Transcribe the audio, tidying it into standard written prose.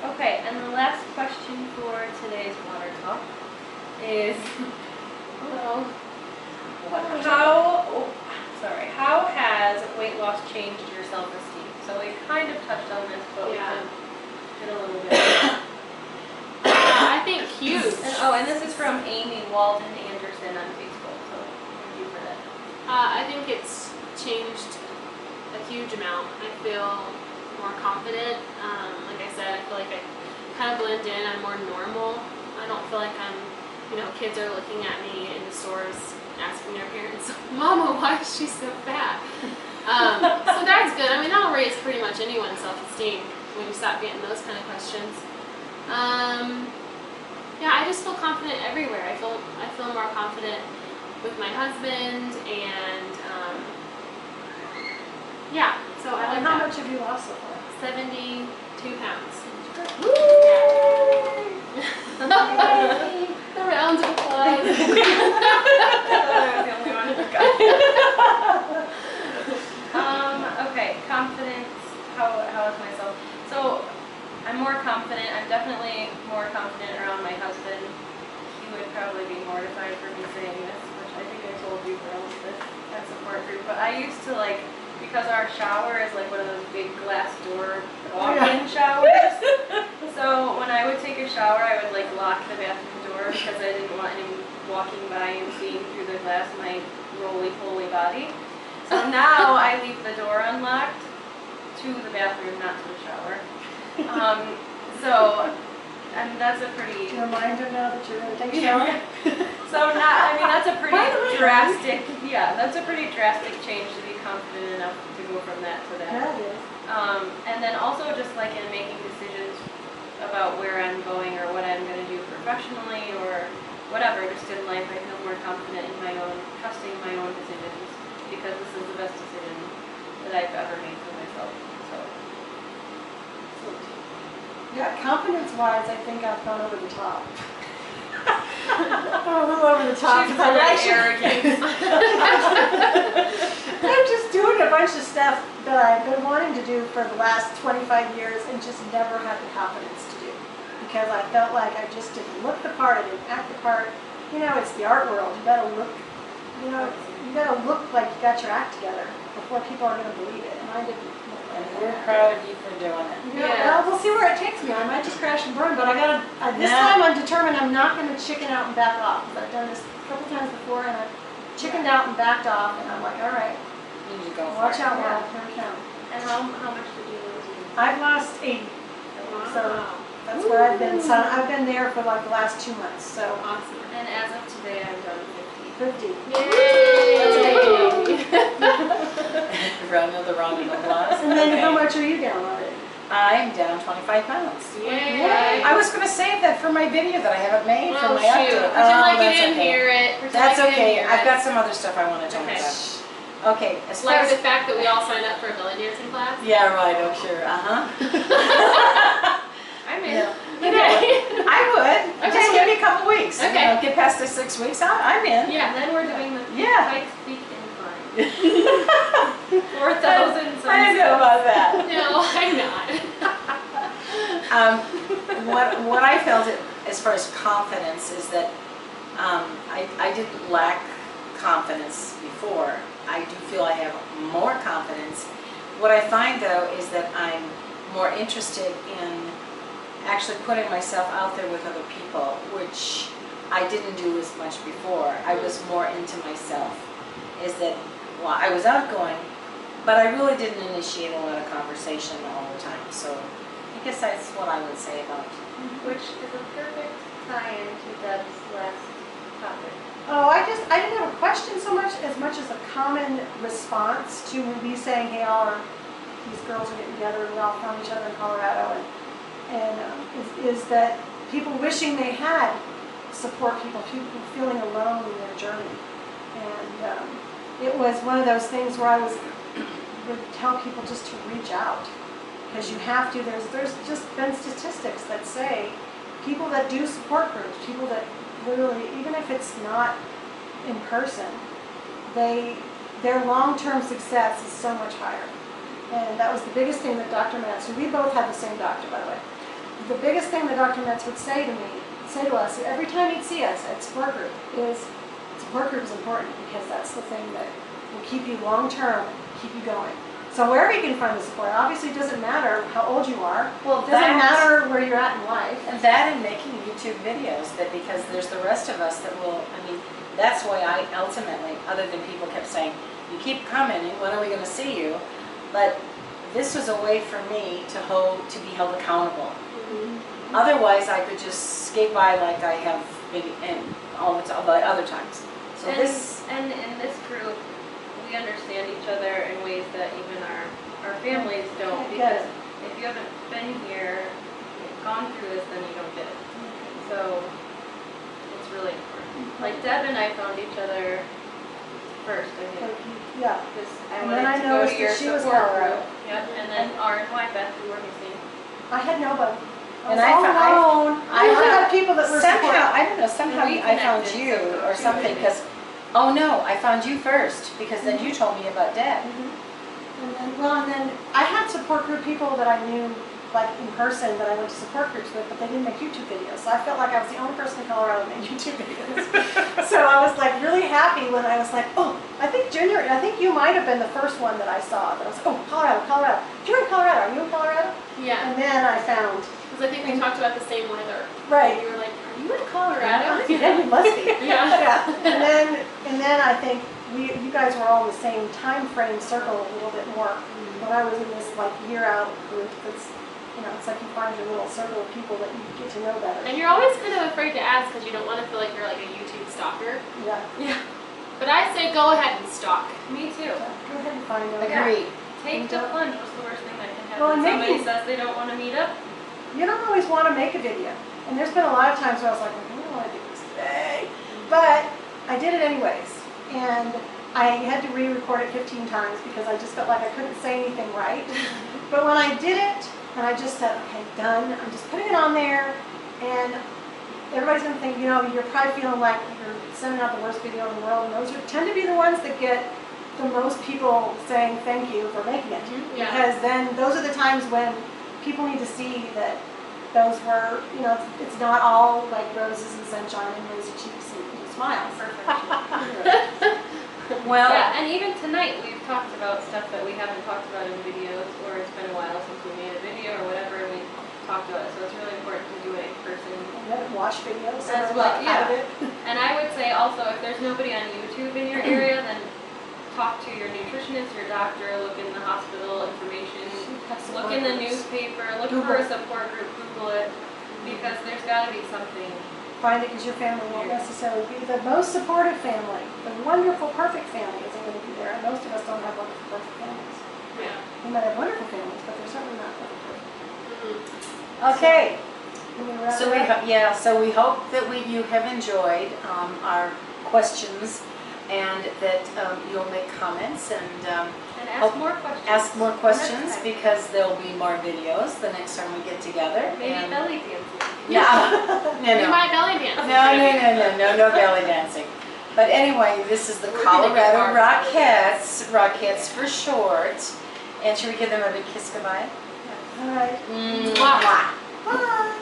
Okay, and the last question for today's water talk is how has weight loss changed your self-esteem? So we kind of touched on this, but we can get a little bit. I think huge. And this is from Amy Walden Anderson on Facebook. So thank you for that. I think it's changed a huge amount. I feel more confident. Like I said, I feel like I kind of blend in. I'm more normal. I don't feel like I'm, kids are looking at me in the stores asking their parents, Mama, why is she so fat? So that's good. I mean, that'll raise pretty much anyone's self-esteem when you stop getting those kind of questions. Yeah, I just feel confident everywhere. I feel more confident with my husband, and yeah. So I like how that. much have you lost so far? 72 pounds. Woo! The rounds of applause. I was the only one who got okay, confidence. How is myself? So I'm more confident. I'm definitely more confident around my husband. He would probably be mortified for me saying this, which I think I told you girls that support group. But I used to because our shower is like one of those big glass door walk-in showers. So when I would take a shower, I would lock the bathroom door because I didn't want anyone walking by and seeing through the glass my roly-poly body. So now I leave the door unlocked to the bathroom, not to the shower. That's a pretty... Do you remind him now that you're going to take a shower? That's a pretty drastic, that's a pretty drastic change to be confident enough to go from that to that. Yeah, it is. And then also just in making decisions about where I'm going or what I'm going to do professionally or whatever, just in life, I feel more confident in trusting my own decisions because this is the best decision that I've ever made for myself. Yeah, confidence-wise, I think I've gone over the top. I'm a little over the top. She's very arrogant. I'm just doing a bunch of stuff that I've been wanting to do for the last 25 years and just never had the confidence to do. Because I felt like I just didn't look the part, I didn't act the part. It's the art world. You gotta look, you gotta look like you got your act together before people are gonna believe it. And I didn't. And we're proud of you for doing it. Yeah. Well, we'll see where it takes me. I might just crash and burn, but this time I'm determined I'm not going to chicken out and back off. Because I've done this a couple times before, and I've chickened out and backed off, and I'm like, all right, You need to go watch for it. out, world. Here we come. And how much did you lose? I've lost 80. So that's where I've been. So I've been there for the last 2 months. So Awesome. And as of today, I'm done 50. 50. Yay! Round of the round of applause. And then how much are you down already? I'm down 25 pounds. Yay! I was going to save that for my video that I haven't made for Oh my shoot! update. Pretend like you that's didn't okay. hear it. Pretend That's like you didn't okay. hear I've it. got some other stuff I want to talk Okay. about. Okay. As far Like as the fact that we all signed up for a belly dancing class. yeah, right. Oh, sure. I'm in. Yeah. Okay. I would. Just give me a couple weeks. Okay. Get past the 6 weeks. I'm in. Yeah. And then we're doing the Yeah. Pikes Peak incline. 4,000. I don't know about that. No, I'm not. What I felt as far as confidence is that I didn't lack confidence before. I do feel I have more confidence. What I find though is that I'm more interested in actually putting myself out there with other people, which I didn't do as much before. I was more into myself. Is that, well, I was outgoing, but I really didn't initiate a lot of conversation all the time. So I guess that's what I would say about it. Which is a perfect tie-in to Deb's last topic. Oh, I didn't have a question so much as a common response to me saying, hey, these girls are getting together and we all found each other in Colorado, and is that people wishing they had support people feeling alone in their journey. And it was one of those things where I would tell people just to reach out, because you have to. There's just been statistics that say people that do support groups, people that literally, even if it's not in person, their long-term success is so much higher. And that was the biggest thing that Dr. Matz, who we both had the same doctor, by the way, the biggest thing that Dr. Metz would say to us, every time he'd see us at support group, is support group is important because that's the thing that will keep you long-term, keep you going. So wherever you can find the support, obviously it doesn't matter how old you are. Well, It doesn't matter where you're at in life. And that and making YouTube videos, that because there's the rest of us that will, I mean, that's why I ultimately, other than people kept saying, you keep coming, and when are we going to see you? But this was a way for me to be held accountable. Mm-hmm. Otherwise, I could just skate by like I have been in all the other times. So And in this group, we understand each other in ways that even our families don't, because if you haven't been here, gone through this, then you don't get it. So it's really important. Like Deb and I found each other first, I think. Yeah. Because I And wanted then I to go noticed to your that she was support Colorado. group. Yep, and then our wife, Beth, who were missing. I had nobody. I was And I all found- alone. I had people that were supporting. somehow, I don't know, somehow We I found connected you somehow, or too, something, maybe. because, oh no, I found you first, because then you told me about Deb. And then I had support group people that I knew, like in person, that I went to support groups with, but they didn't make YouTube videos. So I felt like I was the only person in Colorado that made YouTube videos. So I was like really happy when I was like, oh, I think you might have been the first one that I saw. That I was like, oh, Colorado. You're in Colorado. Are you in Colorado? Yeah, And then I found, because I think we talked about the same weather. right. You were like, are you in Colorado? Yeah, you must be. Yeah. Yeah. And then I think you guys were all in the same time frame circle a little bit more. When I was in this like year out group, that's, it's like you find your little circle of people that you get to know better. And you're always kind of afraid to ask because you don't want to feel like you're like a YouTube stalker. Yeah. Yeah. But I say go ahead and stalk. Me too. Go ahead and find out. Agreed. Take the plunge. What's the worst thing that can happen? Well, and Somebody maybe- says they don't want to meet up. You don't always want to make a video. And there's been a lot of times where I was like, I don't want to do this today. But I did it anyways. And I had to re-record it 15 times because I just felt like I couldn't say anything right. But when I did it, and I just said, okay, done. I'm just putting it on there. And everybody's going to think, you're probably feeling like you're sending out the worst video in the world. And those tend to be the ones that get the most people saying thank you for making it. Yeah. Because then those are the times when people need to see that those were, it's not all like roses and sunshine and rosy cheeks and smiles. Well, Yeah, and even tonight we've talked about stuff that we haven't talked about in videos, or it's been a while since we made a video or whatever, and we talked about it. So it's really important to do it in person. You haven't watched videos so As I'm well, like out of it. And I would say also, if there's nobody on YouTube in your area, then talk to your nutritionist, your doctor, look in the hospital information, look in the newspaper, look for a support group, Google it, because there's got to be something. Find it because your family won't necessarily be the most supportive family. The wonderful, perfect family isn't going to be there. And most of us don't have wonderful, perfect families. Yeah. We might have wonderful families, but they're certainly not perfect. okay. Can we wrap So it up? so we hope that you have enjoyed our questions, and that you'll make comments and And ask more questions. ask more questions, Next time. because there'll be more videos the next time we get together. Maybe and- belly dancing. Yeah. You No. might belly dance. No belly dancing. But anyway, this is the We're gonna get Colorado our- Rockettes for short. And should we give them a big kiss goodbye? All right. Mwah. Bye.